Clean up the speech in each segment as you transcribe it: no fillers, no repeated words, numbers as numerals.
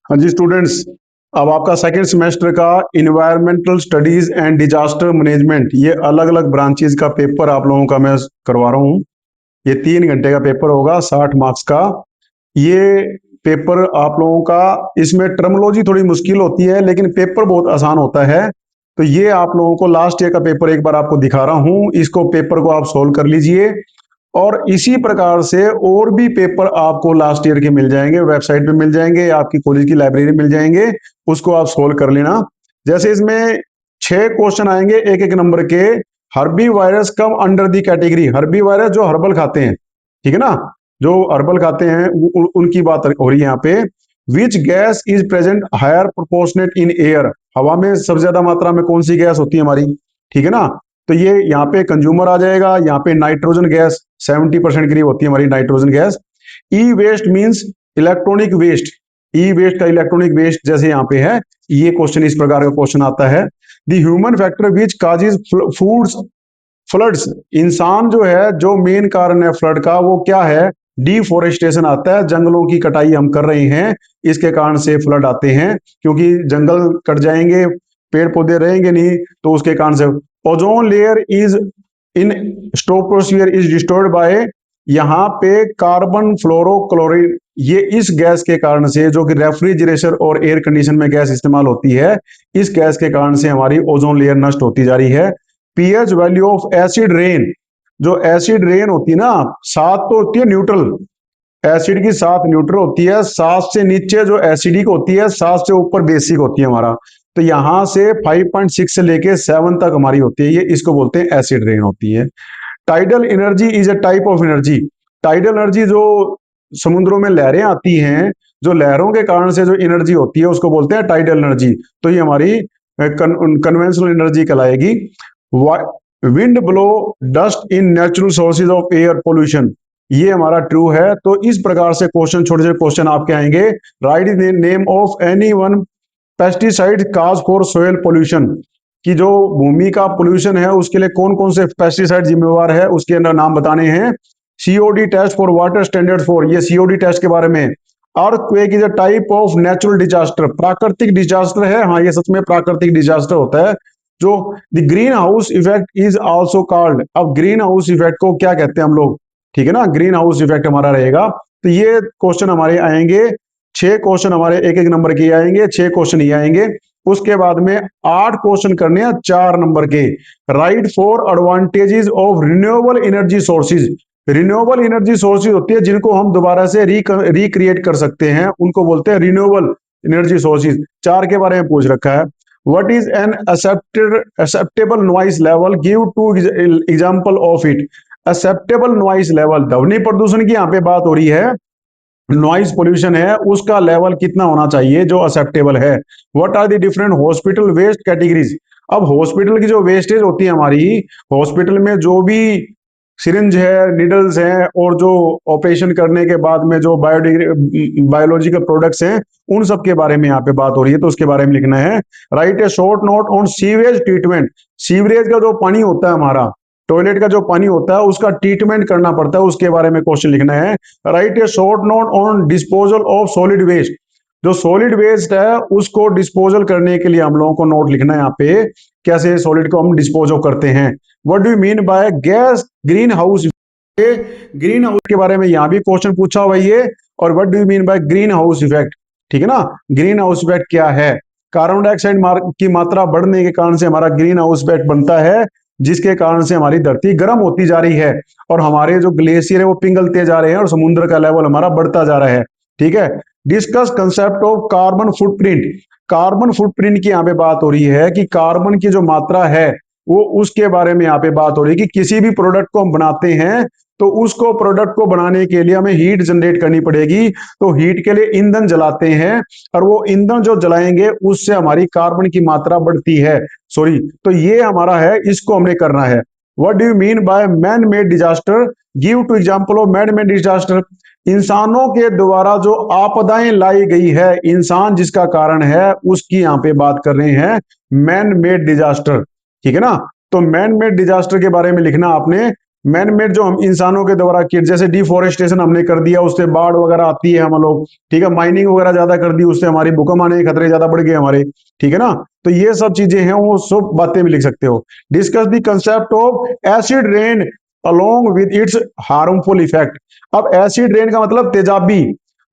हाँ जी स्टूडेंट्स, अब आपका सेकेंड सेमेस्टर का environmental studies and disaster management, ये अलग अलग ब्रांचेस का पेपर आप लोगों का मैं करवा रहा हूँ। ये 3 घंटे का पेपर होगा, 60 मार्क्स का। ये पेपर आप लोगों का, इसमें टर्मोलॉजी थोड़ी मुश्किल होती है लेकिन पेपर बहुत आसान होता है। तो ये आप लोगों को लास्ट ईयर का पेपर एक बार आपको दिखा रहा हूँ, इसको पेपर को आप सोल्व कर लीजिए। और इसी प्रकार से और भी पेपर आपको लास्ट ईयर के मिल जाएंगे, वेबसाइट पे मिल जाएंगे, आपकी कॉलेज की लाइब्रेरी मिल जाएंगे, उसको आप सोल्व कर लेना। जैसे इसमें 6 क्वेश्चन आएंगे एक एक नंबर के। Herbivores come under the category, herbivores जो हर्बल खाते हैं, ठीक है ना, जो हर्बल खाते हैं उनकी बात हो रही है यहाँ पे। Which gas is present higher proportionate in air, हवा में सबसे ज्यादा मात्रा में कौन सी गैस होती है हमारी, ठीक है ना। तो ये यहाँ पे कंज्यूमर आ जाएगा, यहाँ पे नाइट्रोजन गैस 70% करीब होती है हमारी नाइट्रोजन गैस। ई वेस्ट मींस इलेक्ट्रॉनिक वेस्ट, ई वेस्ट का इलेक्ट्रॉनिक वेस्ट जैसे यहाँ पे है, ये क्वेश्चन इस प्रकार का क्वेश्चन आता है। The human factor which causes foods floods, इंसान जो है, जो मेन कारण है फ्लड का वो क्या है, डिफोरेस्टेशन आता है, जंगलों की कटाई हम कर रहे हैं, इसके कारण से फ्लड आते हैं, क्योंकि जंगल कट जाएंगे, पेड़ पौधे रहेंगे नहीं, तो उसके कारण से। Ozone layer is in stratosphere is destroyed by, यहाँ पे कार्बन फ्लोरोक्लोरिन, ये इस गैस के कारण से, जो कि रेफ्रिजरेशन और एयर कंडीशन में गैस इस्तेमाल होती है, इस गैस के कारण से हमारी ओजोन लेयर नष्ट होती जा रही है। PH value of acid rain, जो एसिड रेन होती है ना, 7 तो होती है न्यूट्रल, एसिड की 7 न्यूट्रल होती है, 7 से नीचे जो एसिडिक होती है, 7 से ऊपर बेसिक होती है हमारा। तो यहां से 5.6 से लेके 7 तक हमारी होती है, ये इसको बोलते हैं एसिड रेन होती है। Tidal energy is a type of energy, tidal energy जो समुद्रों में लहरें आती हैं, जो लहरों के कारण से जो एनर्जी होती है उसको बोलते हैं टाइडल एनर्जी। तो ये हमारी कन्वेंशनल एनर्जी कहलाएगी। Wind blow dust in natural sources of air pollution, ये हमारा ट्रू है। तो इस प्रकार से क्वेश्चन, छोटे छोटे क्वेश्चन आपके आएंगे। Right the name of any one pesticide cause for soil pollution, कि जो भूमि का पोल्यूशन है उसके लिए कौन कौन से पेस्टिसाइड जिम्मेवार है, उसके अंदर नाम बताने हैं। COD test for water standard for, ये सीओडी टेस्ट के बारे में। Earthquake is a type of natural disaster, प्राकृतिक डिजास्टर है, हाँ ये सच में प्राकृतिक डिजास्टर होता है। जो the green house effect is also called, अब ग्रीन हाउस इफेक्ट को क्या कहते हैं हम लोग, ठीक है ना, ग्रीन हाउस इफेक्ट हमारा रहेगा। तो ये क्वेश्चन हमारे आएंगे, 6 क्वेश्चन हमारे एक एक नंबर के आएंगे, 6 क्वेश्चन ही आएंगे। उसके बाद में 8 क्वेश्चन करने हैं 4 नंबर के। Right for advantages of renewable energy sources, renewable energy sources होती है जिनको हम दोबारा से रिक्रिएट कर सकते हैं, उनको बोलते हैं रिन्यूएबल एनर्जी सोर्सेज। 4 के बारे में पूछ रखा है। What is an acceptable noise level, give two example of it. Acceptable noise level, ध्वनि प्रदूषण की यहाँ पे बात हो रही है, नॉइज पोल्यूशन है, उसका लेवल कितना होना चाहिए जो एक्सेप्टेबल है। What are the different hospital waste categories, अब हॉस्पिटल की जो वेस्टेज होती है हमारी, हॉस्पिटल में जो भी सिरिंज है, निडल्स हैं, और जो ऑपरेशन करने के बाद में जो बायोलॉजिकल प्रोडक्ट्स हैं, उन सब के बारे में यहाँ पे बात हो रही है, तो उसके बारे में लिखना है। Write a short note on sewage treatment, sewerage का जो पानी होता है हमारा, टॉयलेट का जो पानी होता है उसका ट्रीटमेंट करना पड़ता है, उसके बारे में क्वेश्चन लिखना है। Write a short note on disposal of solid waste, जो सॉलिड वेस्ट है उसको डिस्पोजल करने के लिए हम लोगों को नोट लिखना है यहाँ पे, कैसे सॉलिड को हम डिस्पोज करते हैं। What do you mean by gas green house, green house के बारे में यहाँ भी क्वेश्चन पूछा हुआ है। और what do you mean by green house effect, ठीक है ना, ग्रीन हाउस इफेक्ट क्या है। कार्बन डाइऑक्साइड की मात्रा बढ़ने के कारण से हमारा ग्रीन हाउस इफेक्ट बनता है, जिसके कारण से हमारी धरती गर्म होती जा रही है, और हमारे जो ग्लेशियर है वो पिघलते जा रहे हैं, और समुद्र का लेवल हमारा बढ़ता जा रहा है, ठीक है। Discuss concept of carbon footprint, carbon footprint की यहाँ पे बात हो रही है कि कार्बन की जो मात्रा है वो, उसके बारे में यहाँ पे बात हो रही है कि किसी भी प्रोडक्ट को हम बनाते हैं तो उसको, प्रोडक्ट को बनाने के लिए हमें हीट जनरेट करनी पड़ेगी, तो हीट के लिए ईंधन जलाते हैं, और वो ईंधन जो जलाएंगे उससे हमारी कार्बन की मात्रा बढ़ती है, सॉरी, तो ये हमारा है, इसको हमने करना है। What do you mean by man made disaster, give two example of man made disaster, इंसानों के द्वारा जो आपदाएं लाई गई है, इंसान जिसका कारण है उसकी यहाँ पे बात कर रहे हैं, मैन मेड डिजास्टर, ठीक है ना। तो मैन मेड डिजास्टर के बारे में लिखना आपने, मैन मेड जो हम इंसानों के द्वारा किए, जैसे डिफोरेस्टेशन हमने कर दिया, उससे बाढ़ वगैरह आती है हम लोग, ठीक है, माइनिंग वगैरह ज्यादा कर दी, उससे हमारी भूकंप आने के खतरे ज्यादा बढ़ गए हमारे, ठीक है ना। तो ये सब चीजें हैं, वो सब बातें भी लिख सकते हो। Discuss the concept of acid rain along with its harmful effect. अब एसिड रेन का मतलब तेजाबी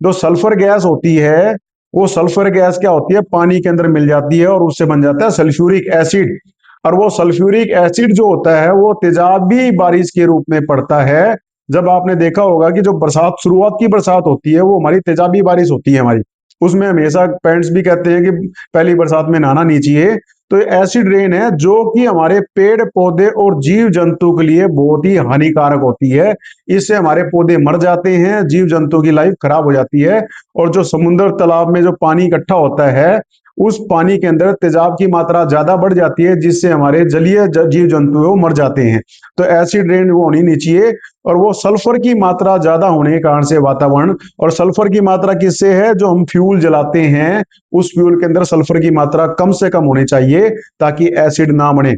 जो सल्फर गैस होती है, वो सल्फर गैस क्या होती है, पानी के अंदर मिल जाती है और उससे बन जाता है सल्फ्यूरिक एसिड। और वो सल्फ्यूरिक एसिड जो होता है वो तेजाबी बारिश के रूप में पड़ता है। जब आपने देखा होगा कि जो बरसात, शुरुआत की बरसात होती है, वो हमारी तेजाबी बारिश होती है हमारी, उसमें हमेशा पेरेंट्स भी कहते हैं कि पहली बरसात में नहाना नहीं चाहिए। तो एसिड रेन है जो कि हमारे पेड़ पौधे और जीव जंतु के लिए बहुत ही हानिकारक होती है। इससे हमारे पौधे मर जाते हैं, जीव जंतु की लाइफ खराब हो जाती है। और जो समुद्र तालाब में जो पानी इकट्ठा होता है, उस पानी के अंदर तेजाब की मात्रा ज्यादा बढ़ जाती है, जिससे हमारे जलीय जीव जंतु वो मर जाते हैं। तो एसिड रेन वो होनी नहीं चाहिए। और वो सल्फर की मात्रा ज्यादा होने के कारण से वातावरण, और सल्फर की मात्रा किससे है, जो हम फ्यूल जलाते हैं उस फ्यूल के अंदर सल्फर की मात्रा कम से कम होनी चाहिए ताकि एसिड ना बने।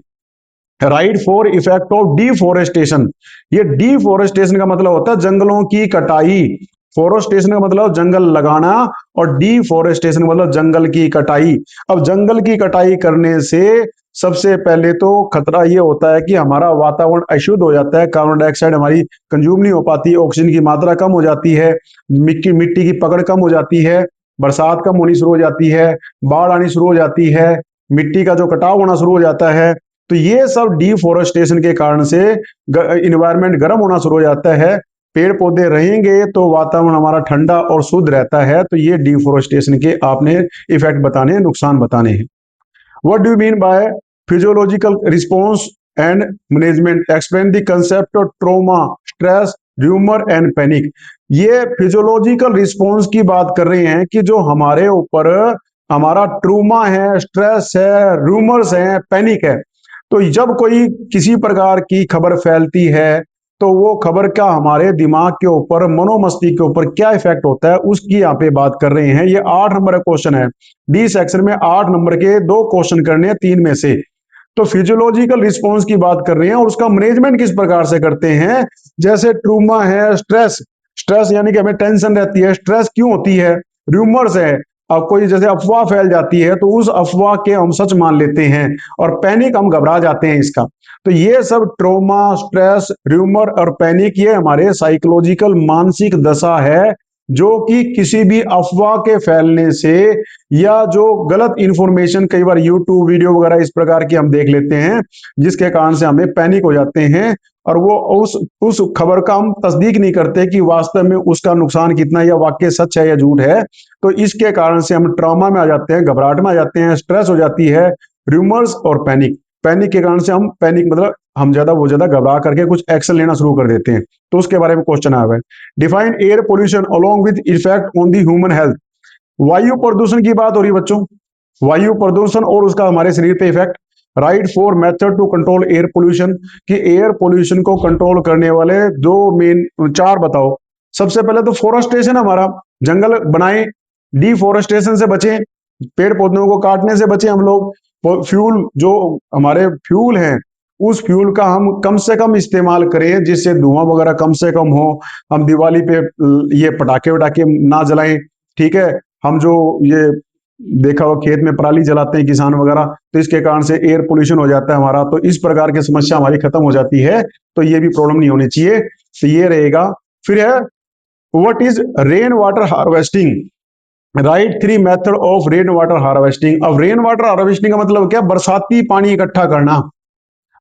Right for effect of deforestation. ये डिफोरेस्टेशन का मतलब होता है जंगलों की कटाई। फोरेस्टेशन का मतलब जंगल लगाना, और डिफोरेस्टेशन का मतलब जंगल की कटाई। अब जंगल की कटाई करने से सबसे पहले तो खतरा ये होता है कि हमारा वातावरण अशुद्ध हो जाता है, कार्बन डाइऑक्साइड हमारी कंज्यूम नहीं हो पाती, ऑक्सीजन की मात्रा कम हो जाती है, मिट्टी मिट्टी की पकड़ कम हो जाती है, बरसात कम होनी शुरू हो जाती है, बाढ़ आनी शुरू हो जाती है, मिट्टी का जो कटाव होना शुरू हो जाता है। तो ये सब डिफोरेस्टेशन के कारण से इन्वायरमेंट गर्म होना शुरू हो जाता है। पेड़ पौधे रहेंगे तो वातावरण हमारा ठंडा और शुद्ध रहता है। तो ये डिफोरेस्टेशन के आपने इफेक्ट बताने, नुकसान बताने हैं। What do you mean by physiological response and management? Explain the concept of trauma, stress, rumour and panic. ये फिजियोलॉजिकल रिस्पॉन्स की बात कर रहे हैं कि जो हमारे ऊपर हमारा ट्रूमा है, स्ट्रेस है, रूमर्स है, पैनिक है। तो जब कोई किसी प्रकार की खबर फैलती है, तो वो खबर का हमारे दिमाग के ऊपर, मनोमस्तिष्क के ऊपर क्या इफेक्ट होता है, उसकी यहाँ पे बात कर रहे हैं। ये 8 नंबर का क्वेश्चन है। डी सेक्शन में 8 नंबर के 2 क्वेश्चन करने हैं 3 में से। तो फिजियोलॉजिकल रिस्पॉन्स की बात कर रहे हैं और उसका मैनेजमेंट किस प्रकार से करते हैं। जैसे ट्रूमा है, स्ट्रेस, स्ट्रेस यानी कि हमें टेंशन रहती है, स्ट्रेस क्यों होती है, र्यूमर्स है, अब कोई जैसे अफवाह फैल जाती है तो उस अफवाह के हम सच मान लेते हैं, और पैनिक हम घबरा जाते हैं इसका। तो ये सब ट्रोमा, स्ट्रेस, र्यूमर और पैनिक ये हमारे साइकोलॉजिकल मानसिक दशा है, जो कि किसी भी अफवाह के फैलने से, या जो गलत इंफॉर्मेशन कई बार यूट्यूब वीडियो वगैरह इस प्रकार की हम देख लेते हैं, जिसके कारण से हमें पैनिक हो जाते हैं, और वो उस खबर का हम तस्दीक नहीं करते कि वास्तव में उसका नुकसान कितना, या वाक्य सच है या झूठ है। तो इसके कारण से हम ट्रॉमा में आ जाते हैं, घबराहट में आ जाते हैं, स्ट्रेस हो जाती है, र्यूमर्स और पैनिक। पैनिक के कारण से हम, पैनिक मतलब हम ज्यादा घबरा करके कुछ एक्शन लेना शुरू कर देते हैं। तो उसके बारे में क्वेश्चन आया है। Define air pollution along with effect on the human health. वायु प्रदूषण की बात हो रही है बच्चों, वायु प्रदूषण और उसका हमारे शरीर पे effect. Write four method to control air pollution, कि एयर पोल्यूशन को कंट्रोल करने वाले 4 बताओ। सबसे पहले तो फोरेस्टेशन, हमारा जंगल बनाए, डिफोरेस्टेशन से बचें, पेड़ पौधों को काटने से बचें हम लोग। फ्यूल, जो हमारे फ्यूल हैं, उस फ्यूल का हम कम से कम इस्तेमाल करें, जिससे धुआं वगैरह कम से कम हो। हम दिवाली पे ये पटाखे वटाखे ना जलाएं, ठीक है। हम जो ये देखा हो खेत में पराली जलाते हैं किसान वगैरह, तो इसके कारण से एयर पोल्यूशन हो जाता है हमारा। तो इस प्रकार की समस्या हमारी खत्म हो जाती है। तो ये भी प्रॉब्लम नहीं होनी चाहिए। तो ये रहेगा। फिर है what is rain water harvesting. Right 3 method of rain water harvesting. अब रेन वाटर हार्वेस्टिंग का मतलब क्या, बरसाती पानी इकट्ठा करना।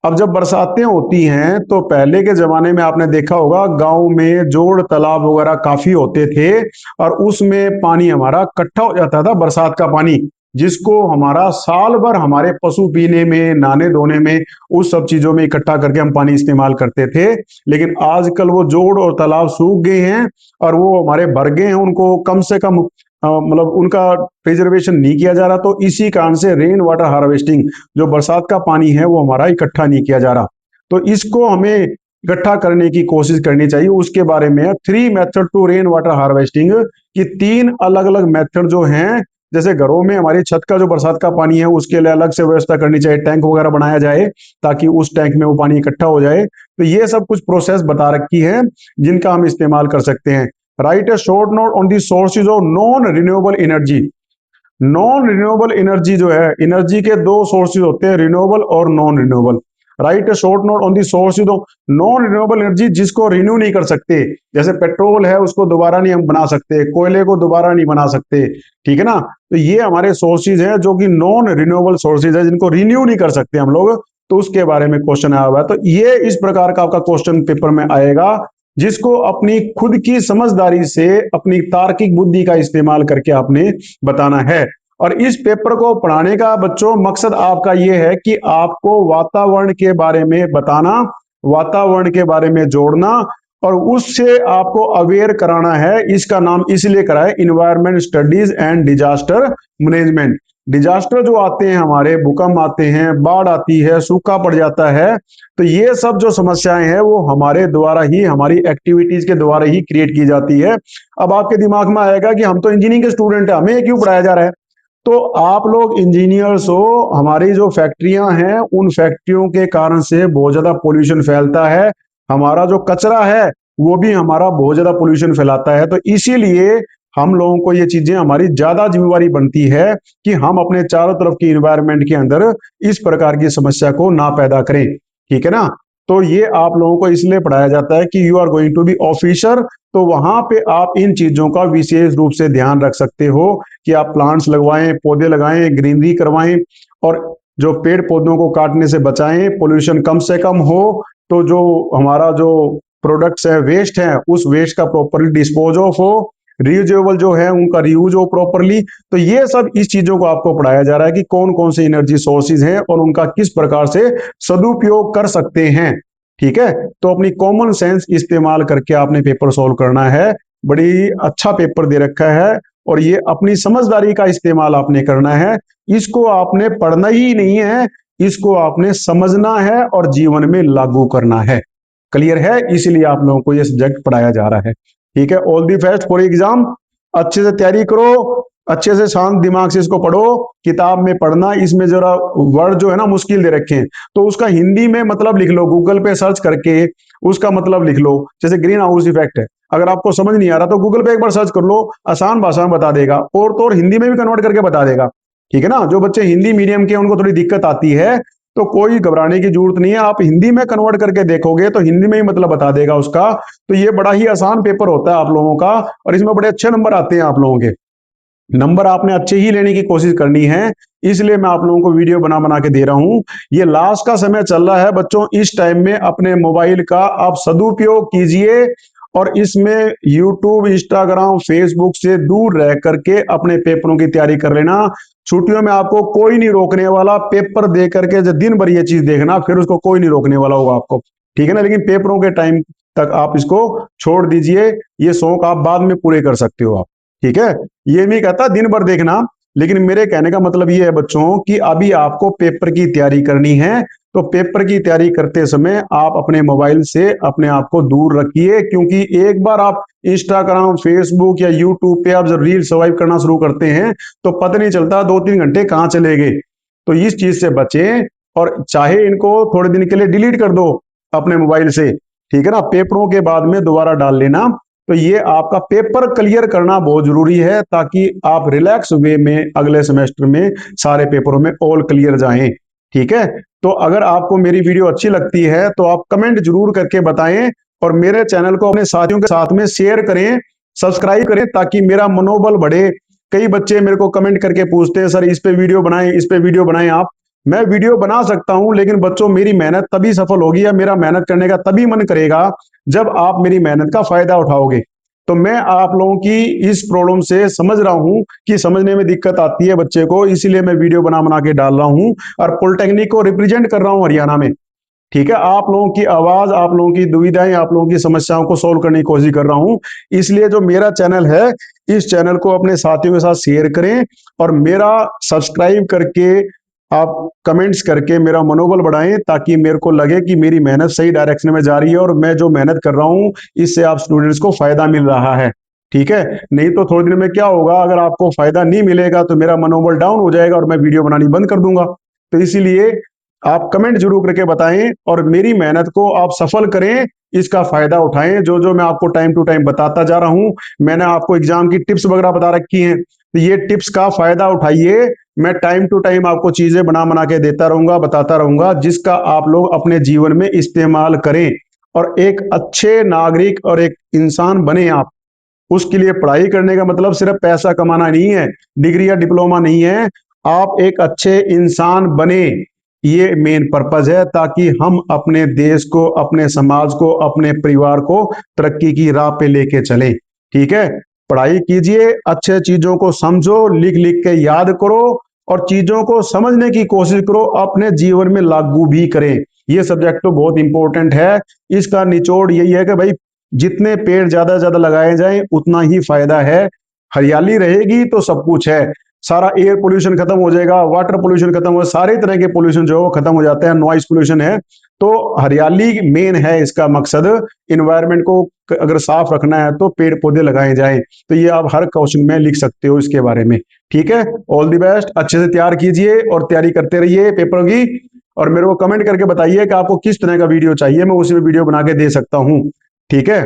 अब जब बरसातें होती हैं तो पहले के जमाने में आपने देखा होगा, गांव में जोड़ तालाब वगैरह काफी होते थे, और उसमें पानी हमारा इकट्ठा हो जाता था, बरसात का पानी, जिसको हमारा साल भर हमारे पशु पीने में, नहाने धोने में, उस सब चीजों में इकट्ठा करके हम पानी इस्तेमाल करते थे। लेकिन आजकल वो जोड़ और तालाब सूख गए हैं, और वो हमारे भर गए हैं, उनको कम से कम मतलब उनका प्रिजर्वेशन नहीं किया जा रहा। तो इसी कारण से रेन वाटर हार्वेस्टिंग, जो बरसात का पानी है वो हमारा इकट्ठा नहीं किया जा रहा। तो इसको हमें इकट्ठा करने की कोशिश करनी चाहिए। उसके बारे में 3 method to rain water harvesting, कि 3 अलग अलग मेथड जो हैं जैसे घरों में हमारी छत का जो बरसात का पानी है उसके लिए अलग से व्यवस्था करनी चाहिए, टैंक वगैरह बनाया जाए ताकि उस टैंक में वो पानी इकट्ठा हो जाए। तो ये सब कुछ प्रोसेस बता रखी है जिनका हम इस्तेमाल कर सकते हैं। Right a short note on the sources of non renewable energy. Non renewable energy जो है, एनर्जी के दो सोर्सेज होते हैं, रिन्यूएबल और non renewable. Right a short note on the sources of non renewable energy, जिसको रिन्यू नहीं कर सकते। जैसे पेट्रोल है उसको दोबारा नहीं हम बना सकते, कोयले को दोबारा नहीं बना सकते, ठीक है ना। तो ये हमारे सोर्सेज हैं जो कि नॉन रिन्यूएबल सोर्सेज है, जिनको रिन्यू नहीं कर सकते हम लोग। तो उसके बारे में क्वेश्चन आया हुआ है। तो ये इस प्रकार का आपका क्वेश्चन पेपर में आएगा, जिसको अपनी खुद की समझदारी से, अपनी तार्किक बुद्धि का इस्तेमाल करके आपने बताना है। और इस पेपर को पढ़ाने का बच्चों मकसद आपका यह है कि आपको वातावरण के बारे में बताना, वातावरण के बारे में जोड़ना और उससे आपको अवेयर कराना है। इसका नाम इसलिए करा है environment studies and disaster management. Disaster जो आते हैं हमारे, भूकंप आते हैं, बाढ़ आती है, सूखा पड़ जाता है, तो ये सब जो समस्याएं हैं वो हमारे द्वारा ही, हमारी एक्टिविटीज के द्वारा ही क्रिएट की जाती है। अब आपके दिमाग में आएगा कि हम तो इंजीनियरिंग के स्टूडेंट हैं, हमें ये क्यों पढ़ाया जा रहा है। तो आप लोग इंजीनियर्स हो, हमारी जो फैक्ट्रियां हैं उन फैक्ट्रियों के कारण से बहुत ज्यादा पोल्यूशन फैलता है। हमारा जो कचरा है वो भी हमारा बहुत ज्यादा पोल्यूशन फैलाता है। तो इसीलिए हम लोगों को ये चीजें, हमारी ज्यादा जिम्मेवारी बनती है कि हम अपने चारों तरफ की इन्वायरमेंट के अंदर इस प्रकार की समस्या को ना पैदा करें, ठीक है ना। तो ये आप लोगों को इसलिए पढ़ाया जाता है कि you are going to be officer. तो वहां पे आप इन चीजों का विशेष रूप से ध्यान रख सकते हो कि आप प्लांट्स लगवाएं, पौधे लगाएं, ग्रीनरी करवाएं और जो पेड़ पौधों को काटने से बचाएं, पोल्यूशन कम से कम हो। तो जो हमारा जो प्रोडक्ट्स है, वेस्ट है, उस वेस्ट का प्रॉपरली डिस्पोज ऑफ हो, रीयूजेबल जो है उनका रीयूज हो प्रॉपरली। तो ये सब इस चीजों को आपको पढ़ाया जा रहा है कि कौन कौन से एनर्जी सोर्सेज हैं और उनका किस प्रकार से सदुपयोग कर सकते हैं, ठीक है। तो अपनी कॉमन सेंस इस्तेमाल करके आपने पेपर सॉल्व करना है। बड़ी अच्छा पेपर दे रखा है और ये अपनी समझदारी का इस्तेमाल आपने करना है। इसको आपने पढ़ना ही नहीं है, इसको आपने समझना है और जीवन में लागू करना है। क्लियर है? इसलिए आप लोगों को ये सब्जेक्ट पढ़ाया जा रहा है, ठीक है। All the best for exam. अच्छे से तैयारी करो, अच्छे से शांत दिमाग से इसको पढ़ो। किताब में पढ़ना, इसमें जरा वर्ड जो है ना मुश्किल दे रखे हैं, तो उसका हिंदी में मतलब लिख लो, गूगल पे सर्च करके उसका मतलब लिख लो। जैसे ग्रीन हाउस इफेक्ट है, अगर आपको समझ नहीं आ रहा तो गूगल पे एक बार सर्च कर लो, आसान भाषा में बता देगा, और तो और हिंदी में भी कन्वर्ट करके बता देगा, ठीक है ना। जो बच्चे हिंदी मीडियम के उनको थोड़ी दिक्कत आती है, तो कोई घबराने की जरूरत नहीं है। आप हिंदी में कन्वर्ट करके देखोगे तो हिंदी में ही मतलब बता देगा उसका। तो ये बड़ा ही आसान पेपर होता है आप लोगों का, और इसमें बड़े अच्छे नंबर आते हैं आप लोगों के। नंबर आपने अच्छे ही लेने की कोशिश करनी है, इसलिए मैं आप लोगों को वीडियो बना बना के दे रहा हूं। ये लास्ट का समय चल रहा है बच्चों, इस टाइम में अपने मोबाइल का आप सदुपयोग कीजिए और इसमें यूट्यूब, इंस्टाग्राम, फेसबुक से दूर रह करके अपने पेपरों की तैयारी कर लेना। छुट्टियों में आपको कोई नहीं रोकने वाला, पेपर दे करके जो दिन भर ये चीज देखना, फिर उसको कोई नहीं रोकने वाला होगा आपको, ठीक है ना। लेकिन पेपरों के टाइम तक आप इसको छोड़ दीजिए, ये शौक आप बाद में पूरे कर सकते हो आप, ठीक है। ये नहीं कहता दिन भर देखना, लेकिन मेरे कहने का मतलब ये है बच्चों कि अभी आपको पेपर की तैयारी करनी है। तो पेपर की तैयारी करते समय आप अपने मोबाइल से अपने आप को दूर रखिए, क्योंकि एक बार आप इंस्टाग्राम, फेसबुक या यूट्यूब पे आप जब रील स्वाइप करना शुरू करते हैं तो पता नहीं चलता 2-3 घंटे कहाँ चले गए। तो इस चीज से बचें, और चाहे इनको थोड़े दिन के लिए डिलीट कर दो अपने मोबाइल से, ठीक है ना, पेपरों के बाद में दोबारा डाल लेना। तो ये आपका पेपर क्लियर करना बहुत जरूरी है, ताकि आप रिलैक्स वे में अगले सेमेस्टर में सारे पेपरों में ऑल क्लियर जाएं, ठीक है। तो अगर आपको मेरी वीडियो अच्छी लगती है तो आप कमेंट जरूर करके बताएं, और मेरे चैनल को अपने साथियों के साथ में शेयर करें, सब्सक्राइब करें, ताकि मेरा मनोबल बढ़े। कई बच्चे मेरे को कमेंट करके पूछते हैं, सर इस पे वीडियो बनाएं, इस पे वीडियो बनाएं आप। मैं वीडियो बना सकता हूं, लेकिन बच्चों मेरी मेहनत तभी सफल होगी, या मेरा मेहनत करने का तभी मन करेगा जब आप मेरी मेहनत का फायदा उठाओगे। तो मैं आप लोगों की इस प्रॉब्लम से समझ रहा हूं कि समझने में दिक्कत आती है बच्चे को, इसीलिए मैं वीडियो बना बना के डाल रहा हूं और पॉलिटेक्निक को रिप्रेजेंट कर रहा हूं हरियाणा में, ठीक है। आप लोगों की आवाज, आप लोगों की दुविधाएं, आप लोगों की समस्याओं को सोल्व करने की कोशिश कर रहा हूं। इसलिए जो मेरा चैनल है, इस चैनल को अपने साथियों के साथ शेयर करें, और मेरा सब्सक्राइब करके आप कमेंट्स करके मेरा मनोबल बढ़ाएं, ताकि मेरे को लगे कि मेरी मेहनत सही डायरेक्शन में जा रही है और मैं जो मेहनत कर रहा हूं इससे आप स्टूडेंट्स को फायदा मिल रहा है। ठीक है। नहीं तो थोड़ी देर में क्या होगा, अगर आपको फायदा नहीं मिलेगा तो मेरा मनोबल डाउन हो जाएगा और मैं वीडियो बनानी बंद कर दूंगा। तो इसीलिए आप कमेंट जरूर करके बताएं और मेरी मेहनत को आप सफल करें, इसका फायदा उठाएं। जो जो मैं आपको टाइम टू टाइम बताता जा रहा हूं, मैंने आपको एग्जाम की टिप्स वगैरह बता रखी हैं, तो ये टिप्स का फायदा उठाइए। मैं टाइम टू टाइम आपको चीजें बना बना के देता रहूंगा, बताता रहूंगा, जिसका आप लोग अपने जीवन में इस्तेमाल करें और एक अच्छे नागरिक और एक इंसान बने आप। उसके लिए पढ़ाई करने का मतलब सिर्फ पैसा कमाना नहीं है, डिग्री या डिप्लोमा नहीं है। आप एक अच्छे इंसान बने, ये मेन पर्पज है, ताकि हम अपने देश को, अपने समाज को, अपने परिवार को तरक्की की राह पे लेके चलें। ठीक है। पढ़ाई कीजिए, अच्छे चीजों को समझो, लिख लिख के याद करो और चीजों को समझने की कोशिश करो, अपने जीवन में लागू भी करें। ये सब्जेक्ट तो बहुत इंपॉर्टेंट है। इसका निचोड़ यही है कि भाई जितने पेड़ ज्यादा से ज्यादा लगाए जाएं उतना ही फायदा है। हरियाली रहेगी तो सब कुछ है। सारा एयर पोल्यूशन खत्म हो जाएगा, वाटर पोल्यूशन खत्म हो, सारे तरह के पोल्यूशन जो है वो खत्म हो जाते हैं, नॉइस पोल्यूशन है। तो हरियाली मेन है इसका मकसद। इन्वायरमेंट को अगर साफ रखना है तो पेड़ पौधे लगाए जाएं। तो ये आप हर क्वेश्चन में लिख सकते हो इसके बारे में। ठीक है। ऑल द बेस्ट, अच्छे से तैयार कीजिए और तैयारी करते रहिए पेपर की। और मेरे को कमेंट करके बताइए कि आपको किस तरह का वीडियो चाहिए, मैं उसी में वीडियो बना के दे सकता हूँ। ठीक है।